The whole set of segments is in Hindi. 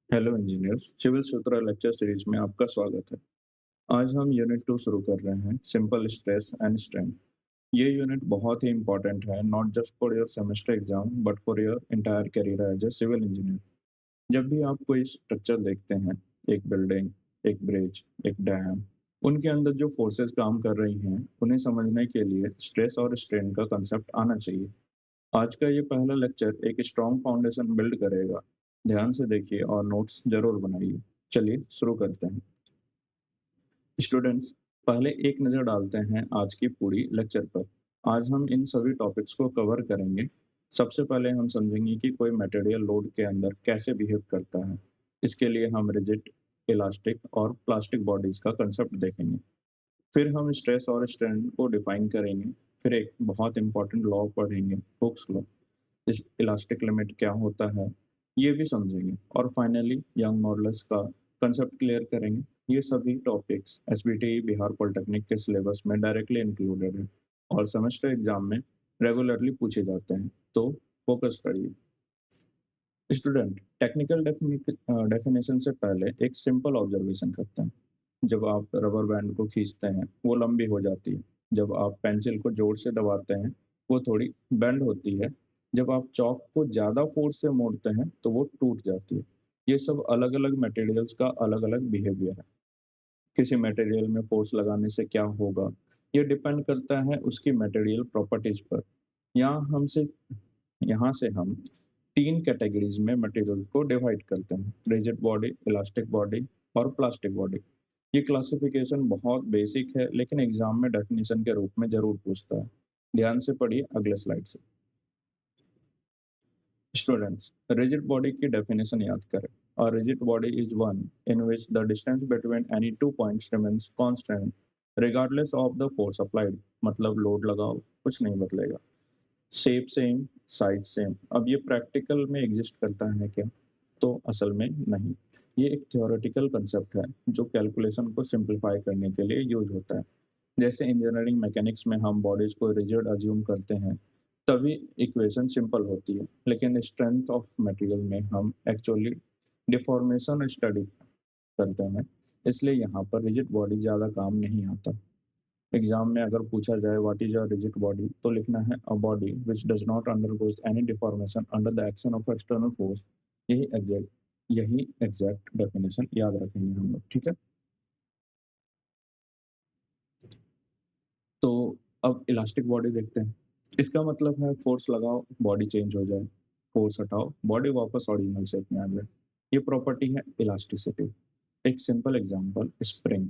हेलो इंजीनियर्स, सिविल सूत्रा लेक्चर सीरीज में आपका स्वागत है। आज हम यूनिट 2 शुरू कर रहे हैं, सिंपल स्ट्रेस एंड स्ट्रेन। ये यूनिट बहुत ही इंपॉर्टेंट है, not just for your semester exam but for your entire career as a civil engineer. जब भी आप कोई स्ट्रक्चर देखते हैं, एक बिल्डिंग, एक ब्रिज, एक डैम, उनके अंदर जो फोर्सेस काम कर रही हैं, उन्हें समझने के लिए स्ट्रेस और स्ट्रेन का कंसेप्ट आना चाहिए। आज का ये पहला लेक्चर एक स्ट्रॉन्ग फाउंडेशन बिल्ड करेगा। ध्यान से देखिए और नोट्स जरूर बनाइए। चलिए शुरू करते हैं। स्टूडेंट्स, पहले एक नज़र डालते हैं आज की पूरी लेक्चर पर। आज हम इन सभी टॉपिक्स को कवर करेंगे। सबसे पहले हम समझेंगे कि कोई मटेरियल लोड के अंदर कैसे बिहेव करता है। इसके लिए हम रिजिड, इलास्टिक और प्लास्टिक बॉडीज का कंसेप्ट देखेंगे। फिर हम स्ट्रेस और स्ट्रेन को डिफाइन करेंगे। फिर एक बहुत इंपॉर्टेंट लॉ पढ़ेंगे, हुक्स लॉ। इलास्टिक लिमिट क्या होता है ये भी समझेंगे, और फाइनली यंग मॉडल्स का कंसेप्ट क्लियर करेंगे। ये सभी टॉपिक्स एसबीटी बिहार पॉलिटेक्निक के सिलेबस में डायरेक्टली इंक्लूडेड है और सेमेस्टर एग्जाम में रेगुलरली पूछे जाते हैं, तो फोकस करिए। स्टूडेंट, टेक्निकल डेफिनेशन से पहले एक सिंपल ऑब्जर्वेशन करते हैं। जब आप रबर बैंड को खींचते हैं वो लंबी हो जाती है। जब आप पेंसिल को जोर से दबाते हैं वो थोड़ी बेंड होती है। जब आप चौक को ज़्यादा फोर्स से मोड़ते हैं तो वो टूट जाती है। ये सब अलग अलग मटेरियल्स का अलग अलग बिहेवियर है। किसी मटेरियल में फोर्स लगाने से क्या होगा, ये डिपेंड करता है उसकी मटेरियल प्रॉपर्टीज पर। यहाँ हमसे यहाँ से हम तीन कैटेगरीज में मटेरियल को डिवाइड करते हैं, रिजिड बॉडी, इलास्टिक बॉडी और प्लास्टिक बॉडी। ये क्लासिफिकेशन बहुत बेसिक है लेकिन एग्जाम में डेफिनेशन के रूप में जरूर पूछता है। ध्यान से पढ़िए अगले स्लाइड से। स्टूडेंट्स, रिजिड बॉडी की डेफिनेशन याद करें। और rigid body is one in which the distance between any two points remains constant regardless of the force applied. मतलब लोड लगाओ, कुछ नहीं बदलेगा। Shape same, size same. अब ये प्रैक्टिकल में एग्जिस्ट करता है क्या? तो असल में नहीं। ये एक थियोरेटिकल कंसेप्ट है जो कैलकुलेशन को सिंप्लीफाई करने के लिए यूज होता है। जैसे इंजीनियरिंग मैकेनिक्स में हम बॉडीज को रिजिड अज्यूम करते हैं, तभी इक्वेशन सिंपल होती है, लेकिन स्ट्रेंथ ऑफ मटेरियल में हम एक्चुअली डिफॉर्मेशन स्टडी करते हैं। इसलिए यहाँ पर रिजिड बॉडी ज़्यादा काम नहीं आता। एग्जाम में अगर पूछा जाए what is a rigid body, तो लिखना है a body which does not undergoes any deformation under the action of external force. यही एग्जैक्ट डेफिनेशन याद रखेंगे हम लोग, ठीक है। तो अब इलास्टिक बॉडी देखते हैं। इसका मतलब है फोर्स लगाओ बॉडी चेंज हो जाए, फोर्स हटाओ बॉडी वापस ओरिजिनल शेप में आ जाए। ये प्रॉपर्टी है इलास्टिसिटी। एक सिंपल एग्जांपल, स्प्रिंग।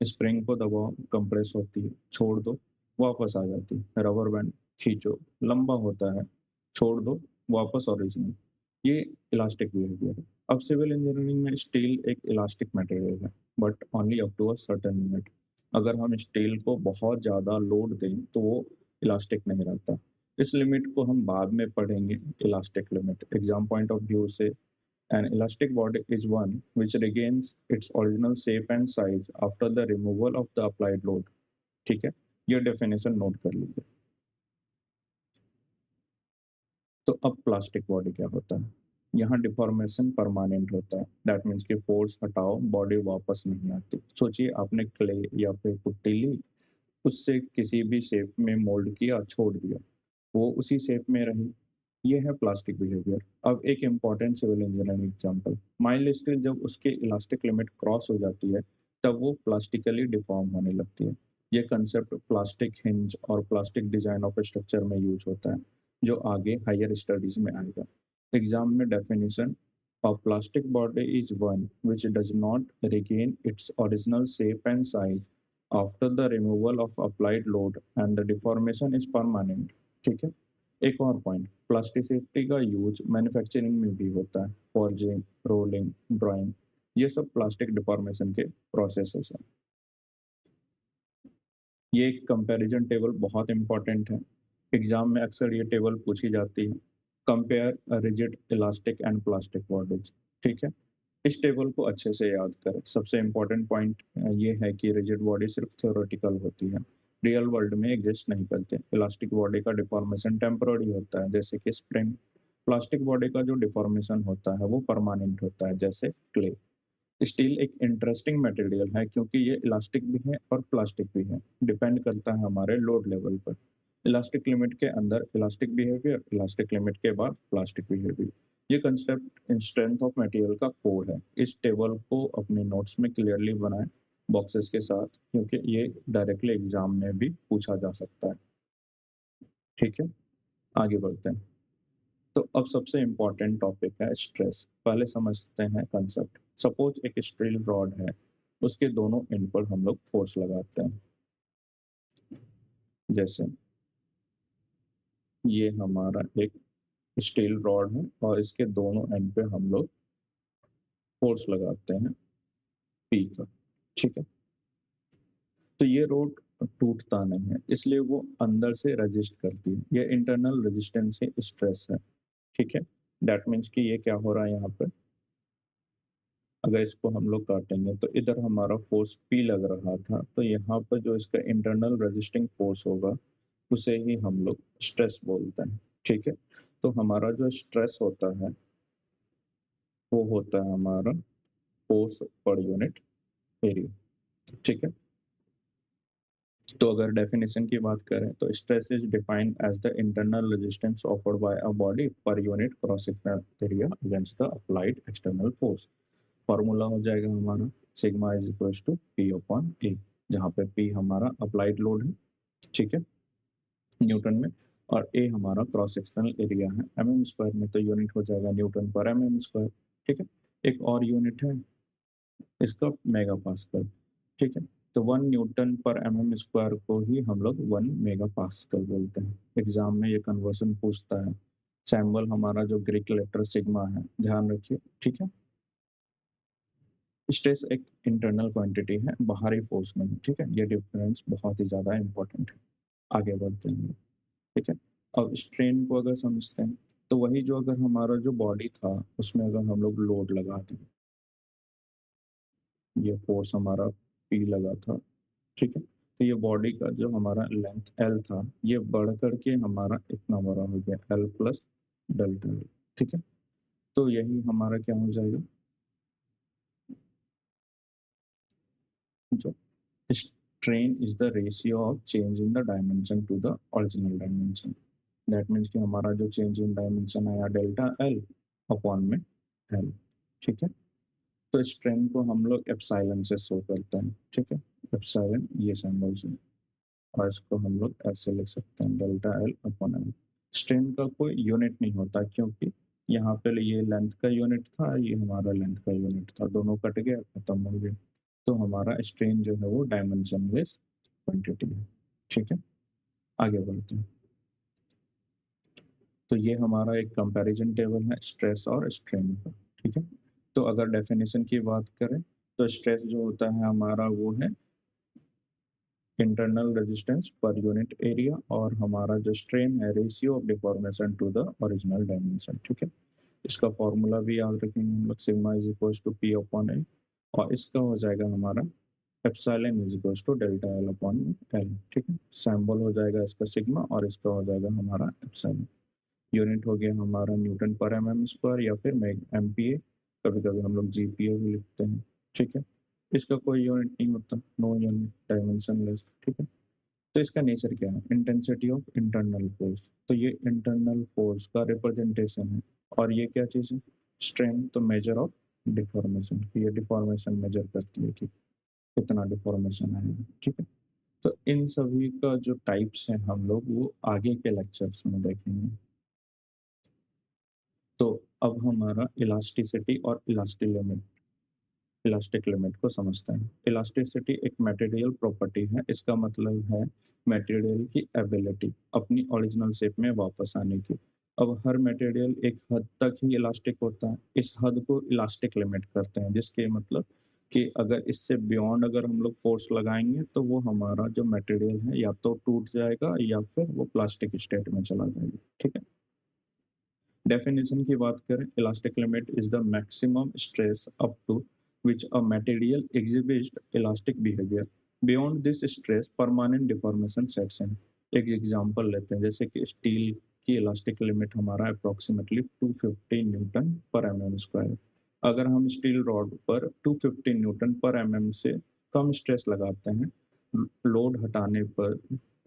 स्प्रिंग को दबाओ, कंप्रेस होती है, छोड़ दो, वापस आ जाती है। रबर बैंड खींचो, लंबा होता है, छोड़ दो, वापस ओरिजिनल। ये इलास्टिक बिहेवियर है। अब सिविल इंजीनियरिंग में स्टील एक इलास्टिक मटेरियल है, but only up to a certain limit. अगर हम स्टील को बहुत ज़्यादा लोड दें तो वो इलास्टिक नहीं रहता। इस लिमिट को हम बाद में पढ़ेंगे, elastic limit. Exam point of view से an elastic body is one which regains its original shape and size after the removal of the applied load। ठीक है, ये डेफिनेशन नोट कर लीजिए। तो अब प्लास्टिक बॉडी क्या होता है? यहाँ डिफॉर्मेशन परमानेंट होता है। दैट मीन्स कि फोर्स हटाओ बॉडी वापस नहीं आती। सोचिए आपने क्ले या फिर पुट्टी ली, उससे किसी भी शेप में मोल्ड किया, छोड़ दिया, वो उसी शेप में रही। ये है प्लास्टिक बिहेवियर। अब एक important civil engineering example, mild steel जब उसकी इलास्टिक लिमिट क्रॉस हो जाती है तब वो प्लास्टिकली डिफॉर्म होने लगती है। ये कंसेप्ट प्लास्टिक हिंज और प्लास्टिक डिजाइन ऑफ स्ट्रक्चर में यूज होता है, जो आगे हायर स्टडीज में आएगा। एग्जाम में definition, a plastic body is one which does not regain its original shape and size after the removal of applied load and the deformation is permanent। ठीक है। एक और पॉइंट, प्लास्टिसिटी का यूज मैन्युफैक्चरिंग में भी होता है, फॉर्जिंग, रोलिंग, ड्राइंग। ये सब प्लास्टिक डिफॉर्मेशन के प्रोसेसेस हैं। ये एक कंपैरिजन टेबल बहुत इंपॉर्टेंट है। एग्जाम में अक्सर ये टेबल पूछी जाती है, compare rigid, elastic and plastic bodies. ठीक है, इस टेबल को अच्छे से याद करें। सबसे इम्पोर्टेंट पॉइंट ये है कि रिजिड बॉडी सिर्फ थ्योरेटिकल होती है, रियल वर्ल्ड में एग्जिस्ट नहीं करते। इलास्टिक बॉडी का डिफॉर्मेशन टेम्पररी होता है, जैसे कि स्प्रिंग। प्लास्टिक बॉडी का जो डिफॉर्मेशन होता है वो परमानेंट होता है, जैसे क्ले। स्टील एक इंटरेस्टिंग मटेरियल है क्योंकि ये इलास्टिक भी है और प्लास्टिक भी है, डिपेंड करता है हमारे लोड लेवल पर। इलास्टिक लिमिट के अंदर इलास्टिक बिहेवियर, इलास्टिक लिमिट के बाद प्लास्टिक बिहेवियर। ये कंसेप्ट स्ट्रेंथ ऑफ मटेरियल का कोर है। इस टेबल को अपने नोट्स में क्लियरली बनाएं बॉक्सेस के साथ, क्योंकि ये डायरेक्टली एग्जाम में भी पूछा जा सकता है। ठीक है, आगे बढ़ते हैं। तो अब सबसे इम्पोर्टेंट टॉपिक है स्ट्रेस। पहले समझते हैं कंसेप्ट। सपोज एक स्टील रॉड है, उसके दोनों एंड पर हम लोग फोर्स लगाते हैं। जैसे ये हमारा एक स्टील रॉड है और इसके दोनों एंड पे हम लोग फोर्स लगाते हैं पी का। ठीक है, तो ये रोड टूटता नहीं है, इसलिए वो अंदर से रेजिस्ट करती है। ये इंटरनल रेजिस्टेंस से स्ट्रेस है। ठीक है, दैट मीन्स कि ये क्या हो रहा है यहाँ पे, अगर इसको हम लोग काटेंगे तो इधर हमारा फोर्स पी लग रहा था, तो यहाँ पर जो इसका इंटरनल रेजिस्टिंग फोर्स होगा उसे ही हम लोग स्ट्रेस बोलते हैं। ठीक है, तो हमारा जो स्ट्रेस होता है वो होता है हमारा फोर्स पर यूनिट एरिया। ठीक है, तो अगर डेफिनेशन की बात करें तो stress is defined as the internal resistance offered by a body per unit cross sectional area against the applied external force. Formula हो जाएगा हमारा sigma is equal to P upon A, जहाँ पे पी हमारा अप्लाइड लोड है, ठीक है, न्यूटन में, और ए हमारा क्रॉस सेक्शनल एरिया है एमएम स्क्वायर में, तो यूनिट हो जाएगा न्यूटन पर एमएम स्क्वायर। ठीक है, एक और यूनिट है इसका मेगा पास्कल। ठीक है, तो 1 न्यूटन पर एमएम स्क्वायर को ही हम लोग 1 मेगा पास्कल बोलते हैं। एग्जाम में ये कन्वर्सन पूछता है। सैम्बल हमारा जो ग्रीक लेटर सिग्मा है, ध्यान रखिए। ठीक है, स्ट्रेस एक इंटरनल क्वांटिटी है, बाहरी फोर्स नहीं। ठीक है, ये डिफरेंस बहुत ही ज्यादा इंपॉर्टेंट है। आगे बढ़ते हैं। ठीक है, अब स्ट्रेन को अगर समझते हैं तो वही जो अगर हमारा जो बॉडी था उसमें अगर हम लोग लोड लगा दें, ये फोर्स हमारा पी लगा था। ठीक है, तो ये बॉडी का जो हमारा लेंथ एल था ये बढ़ करके हमारा इतना बड़ा हो गया एल प्लस डेल्टा एल। ठीक है, तो यही हमारा क्या हो जाएगा, जो strain is the ratio of change in the dimension to the original dimension. That means कि हमारा जो चेंज इन डायमेंशन आया डेल्टा एल अपॉन में एल। ठीक है, तो स्ट्रेन को हम लोग एप्सिलॉन से शो करते हैं। ठीक है, एप्सिलॉन ये सिंबल से, और इसको हम लोग ऐसे लिख सकते हैं delta L upon L. Strain का कोई यूनिट नहीं होता क्योंकि यहाँ पे ये लेंथ का यूनिट था, ये हमारा लेंथ का यूनिट था, दोनों कट गया, खत्म हो गया। तो हमारा स्ट्रेन जो है वो डायमेंशनलेस क्वांटिटी है। ठीक है, आगे बढ़ते हैं। तो ये हमारा एक कंपैरिजन टेबल है स्ट्रेस और स्ट्रेन का। ठीक है, तो अगर डेफिनेशन की बात करें तो स्ट्रेस जो होता है हमारा वो है internal resistance per unit area, और हमारा जो स्ट्रेन है ratio of deformation to the original dimension. ठीक है, इसका फॉर्मूला भी याद रखेंगे हम लोग, sigma is equal to P upon A, और इसका हो जाएगा हमारा epsilon is equal to delta L upon L. ठीक है, सैम्बल हो जाएगा इसका सिग्मा और इसका हो जाएगा हमारा एप्सिलॉन। यूनिट हो गया हमारा न्यूटन पर एमएम स्क्वायर या फिर एमपीए, कभी कभी हम लोग जीपीए भी लिखते हैं। ठीक है, इसका कोई यूनिट नहीं होता, नो यूनिट, डायमेंशनलेस। ठीक है, तो इसका नेचर क्या है, इंटेंसिटी ऑफ इंटरनल फोर्स। तो ये इंटरनल फोर्स का रिप्रेजेंटेशन है, और ये क्या चीज़ है, स्ट्रेन, तो मेजर ऑफ डिफॉर्मेशन, ये डिफॉर्मेशन मेजर करती है कि कितना डिफॉर्मेशन है। ठीक है, तो इन सभी का जो टाइप्स हैं हम लोग वो आगे के लेक्चर्स में देखेंगे। तो अब हमारा इलास्टिसिटी और इलास्टिक लिमिट को समझते हैं। इलास्टिसिटी एक मटेरियल प्रॉपर्टी है, इसका मतलब है मटेरियल की एबिलिटी अपनी ओरिजिनल शेप में वापस आने की। अब हर मटेरियल एक हद तक ही इलास्टिक होता है, इस हद को इलास्टिक लिमिट करते हैं, जिसके मतलब कि अगर इससे बियॉन्ड अगर हम लोग फोर्स लगाएंगे तो वो हमारा जो मटेरियल है या तो टूट जाएगा या फिर वो प्लास्टिक स्टेट में चला जाएगा। ठीक है, डेफिनेशन की बात करें, elastic limit is the maximum stress up to which a material exhibits elastic behavior. Beyond this stress, permanent deformation sets in. एक एग्जांपल लेते हैं, जैसे कि स्टील की इलास्टिक लिमिट हमारा approximately 250 Newton per m square. अगर हम स्टील रॉड पर 250 न्यूटन पर एम से कम स्ट्रेस लगाते हैं, लोड हटाने पर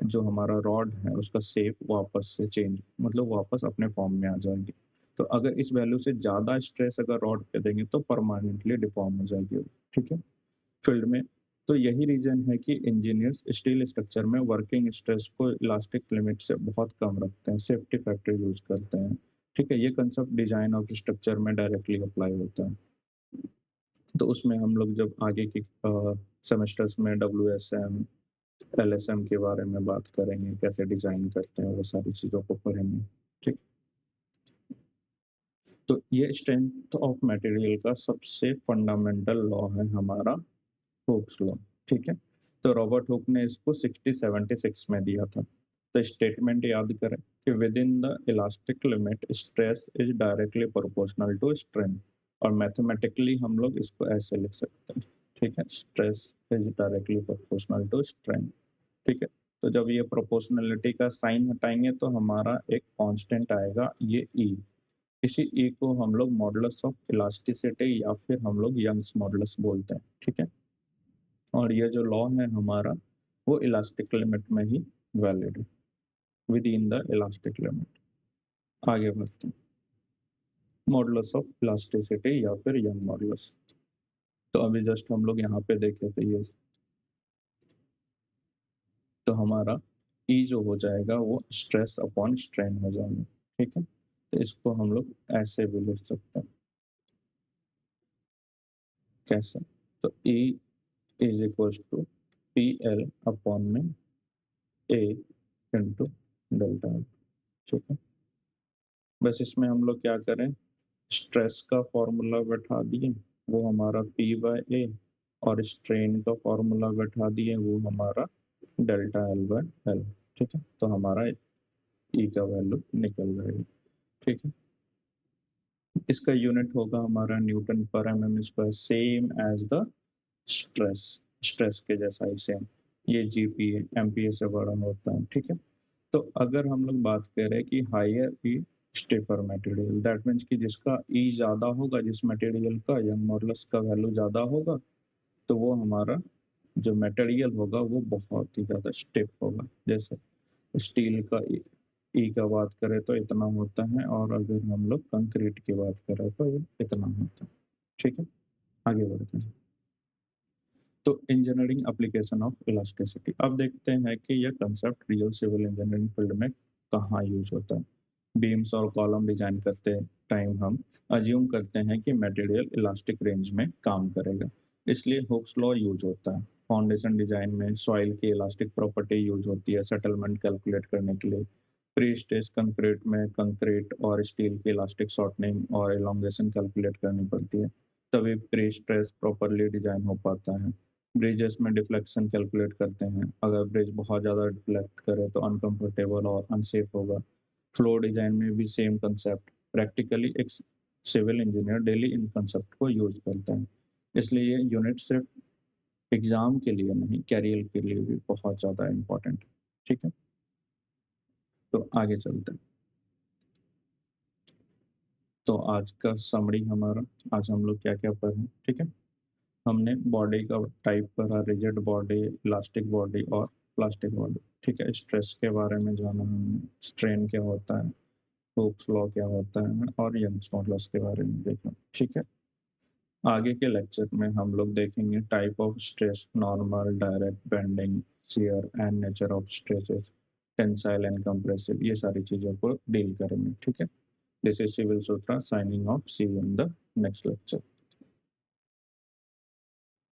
जो हमारा रॉड है उसका शेप वापस से चेंज, मतलब वापस अपने फॉर्म में आ जाएगी। तो अगर इस वैल्यू से ज़्यादा स्ट्रेस अगर रॉड पे देंगे तो परमानेंटली डिफॉर्म हो जाएगी, ठीक है, फील्ड में। तो यही रीजन है कि इंजीनियर्स स्टील स्ट्रक्चर में वर्किंग स्ट्रेस को इलास्टिक लिमिट से बहुत कम रखते हैं, सेफ्टी फैक्टर यूज करते हैं, ठीक है। ये कंसेप्ट डिजाइन ऑफ स्ट्रक्चर में डायरेक्टली अप्लाई होता है। तो उसमें हम लोग जब आगे के सेमेस्टर्स में WSM LSM के बारे में बात करेंगे, कैसे डिजाइन करते हैं, वो सारी चीज़ों को पढ़ेंगे, ठीक। तो ये स्ट्रेंथ ऑफ मटेरियल का सबसे फंडामेंटल लॉ है हमारा हुक्स लॉ, ठीक है। तो रॉबर्ट हुक ने इसको 1676 में दिया था। तो स्टेटमेंट याद करें कि within the elastic limit stress is directly proportional to strength, और मैथमेटिकली हम लोग इसको ऐसे लिख सकते हैं, ठीक है, stress is directly proportional to strength, ठीक है। तो जब ये प्रोपोर्शनलिटी का साइन हटाएंगे तो हमारा एक कांस्टेंट आएगा, ये ई। इसी ई को हम लोग मॉडुलस ऑफ इलास्टिसिटी या फिर हम लोग यंग्स मॉडुलस बोलते हैं, ठीक है। और ये जो लॉ है हमारा, वो इलास्टिक लिमिट में ही वैलिड है, with in the elastic limit. आगे बढ़ते हैं, मॉडुलस ऑफ इलास्टिसिटी या फिर यंग मॉडुलस। तो अभी जस्ट हम लोग यहाँ पे देखे थे ये, तो हमारा ई जो हो जाएगा वो स्ट्रेस अपॉन स्ट्रेन हो जाएगा, ठीक है। तो इसको हम लोग ऐसे भी लिख सकते हैं, कैसे? तो E is equal to PL upon में A इंटू डेल्टा, ठीक है। बस इसमें हम लोग क्या करें, स्ट्रेस का फॉर्मूला बैठा दिए, वो हमारा P/A, और स्ट्रेन का फॉर्मूला बैठा दिए, वो हमारा डेल्टा L/L, ठीक है। तो हमारा ई का वैल्यू निकल जाएगा, ठीक है। इसका यूनिट होगा हमारा newton per m square, same as the stress, stress के जैसा ही सेम। ये GPa MPa से बड़ा होता है, ठीक है। तो अगर हम लोग बात करें कि higher E steeper material, that means कि जिसका ई ज़्यादा होगा, जिस मटेरियल का यंग मॉडुलस का वैल्यू ज़्यादा होगा, तो वो हमारा जो मटेरियल होगा वो बहुत ही ज़्यादा स्टिफ होगा। जैसे स्टील का ई का बात करें तो इतना होता है, और अगर हम लोग कंक्रीट की बात करें तो ये इतना होता है, ठीक है। आगे बढ़ते हैं। तो इंजीनियरिंग एप्लीकेशन ऑफ इलास्टिसिटी, अब देखते हैं कि यह concept real civil engineering field में कहाँ यूज होता है। बीम्स और कॉलम डिजाइन करते टाइम हम अज्यूम करते हैं कि मटेरियल इलास्टिक रेंज में काम करेगा, इसलिए हुक्स लॉ यूज होता है। फाउंडेशन डिजाइन में सॉइल की इलास्टिक प्रॉपर्टी यूज होती है सेटलमेंट कैलकुलेट करने के लिए। प्री स्ट्रेस कंक्रीट में कंक्रीट और स्टील की इलास्टिक शॉर्टनिंग और एलोंगेशन कैलकुलेट करनी पड़ती है, तभी प्री स्ट्रेस प्रॉपरली डिजाइन हो पाता है। ब्रिजेस में डिफ्लेक्शन कैलकुलेट करते हैं, अगर ब्रिज बहुत ज़्यादा डिफ्लेक्ट करे तो अनकंफर्टेबल और अनसेफ होगा। फ्लो डिजाइन में भी सेम कंसेप्ट, प्रैक्टिकली एक सिविल इंजीनियर डेली इन कंसेप्ट को यूज करता है, इसलिए ये यूनिट सिर्फ एग्जाम के लिए नहीं, कैरियर के लिए भी बहुत ज़्यादा इम्पोर्टेंट है, ठीक है। तो आगे चलते हैं। तो आज का समरी हमारा, आज हम लोग क्या क्या पढ़े, ठीक है। हमने बॉडी का टाइप पढ़ा, रिजिड बॉडी, इलास्टिक बॉडी और प्लास्टिक बॉडी, ठीक है। स्ट्रेस के बारे में जाना हमने, स्ट्रेन क्या होता है, हुक्स लॉ क्या होता है, और यंग्स मॉडुलस के बारे में देखा, ठीक है। आगे के लेक्चर में हम लोग देखेंगे type of stress, normal, direct, bending, shear and nature of stresses, tensile and compressive, ये सारी चीज़ों को डील करेंगे, ठीक है। This is civil Sutra signing off, see you in the next lecture.